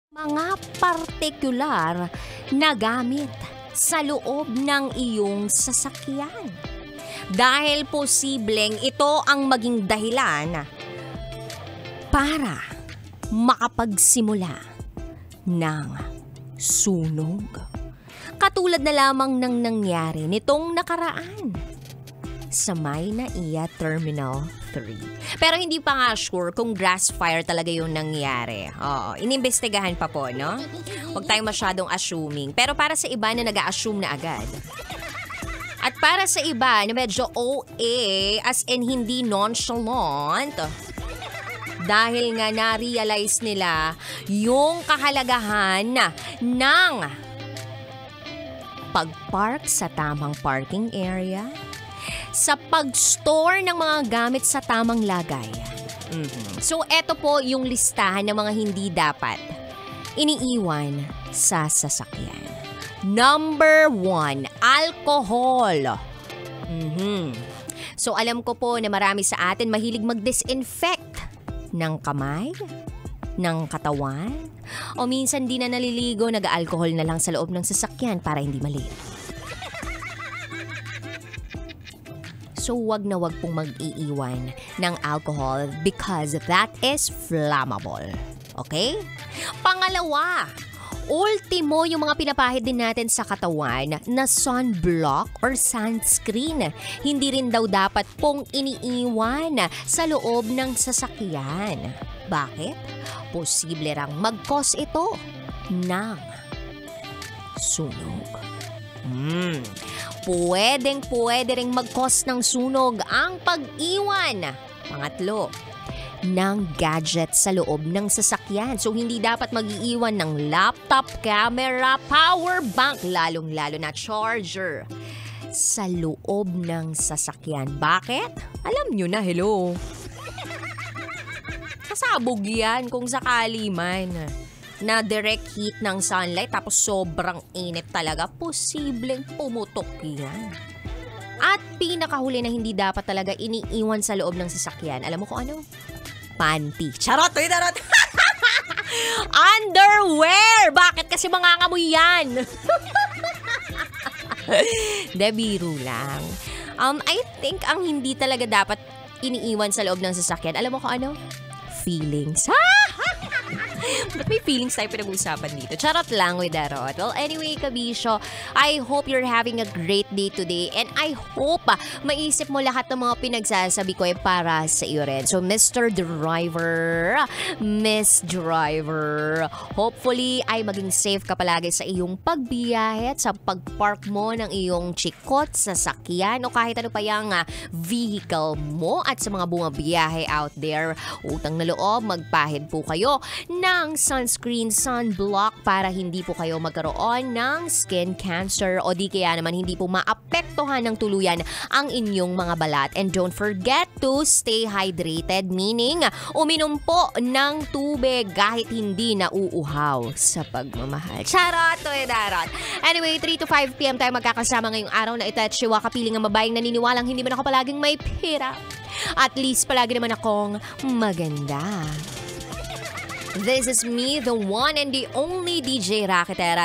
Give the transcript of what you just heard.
Mga partikular na gamit sa loob ng iyong sasakyan. Dahil posibleng ito ang maging dahilan para makapagsimula ng sunog. Katulad na lamang ng nangyari nitong nakaraan sa May Naiya Terminal 3. Pero hindi pa nga sure kung grass fire talaga yung nangyari. Oo, inimbestigahan pa po, no? Huwag tayong masyadong assuming. Pero para sa iba na nag-a-assume na agad. At para sa iba na medyo OA, as in hindi nonchalant, dahil nga na-realize nila yung kahalagahan ng pag-park sa tamang parking area, sa pag-store ng mga gamit sa tamang lagay. So, eto po yung listahan ng mga hindi dapat iniiwan sa sasakyan. Number 1, alcohol. So, alam ko po na marami sa atin mahilig mag-disinfect ng kamay, ng katawan, o minsan di na naliligo, nag-alcohol na lang sa loob ng sasakyan para hindi maliit. So, wag na wag pong mag-iiwan ng alcohol because that is flammable. Okay? Pangalawa, ultimo yung mga pinapahid din natin sa katawan na sunblock or sunscreen. Hindi rin daw dapat pong iniiwan sa loob ng sasakyan. Bakit? Posible rang mag-cause ito ng sunog. Pwede ring mag-cause ng sunog ang pag-iwan. Pangatlo, ng gadget sa loob ng sasakyan. So, hindi dapat mag-iiwan ng laptop, camera, power bank, lalong-lalo na charger sa loob ng sasakyan. Bakit? Alam nyo na, hello. Kasabog yan kung sakali man na direct heat ng sunlight tapos sobrang init talaga, posibleng pumutok yan. At pinakahuli na hindi dapat talaga iniiwan sa loob ng sasakyan. Alam mo kung ano? Panty. Charot! Charot! Underwear! Bakit kasi mangangamoy yan? De, biro lang. I think ang hindi talaga dapat iniiwan sa loob ng sasakyan. Alam mo kung ano? Feelings. Ba't may feelings tayo pinag-uusapan dito? Charot lang with Darot. Well, anyway, kabisyo, I hope you're having a great day today and I hope maisip mo lahat ng mga pinagsasabi ko para sa iyo rin. So, Mr. Driver, Miss Driver, hopefully ay maging safe ka palagi sa iyong pagbiyahe at sa pagpark mo ng iyong chikot, sasakyan o kahit ano pa yung vehicle mo at sa mga bumabiyahe out there. Utang na loob, magpahid po kayo ng sunscreen, sunblock para hindi po kayo magkaroon ng skin cancer o di kaya naman hindi po maapektuhan ng tuluyan ang inyong mga balat. And don't forget to stay hydrated, meaning uminom po ng tubig kahit hindi nauuhaw sa pagmamahal. Charot to Darot. Anyway, 3 to 5 p.m. tayo magkakasama ngayong araw na ito at siwa kapiling ang mabayang naniniwalang hindi man ako palaging may pera. At least palagi naman akong maganda. This is me, the one and the only DJ Raketera.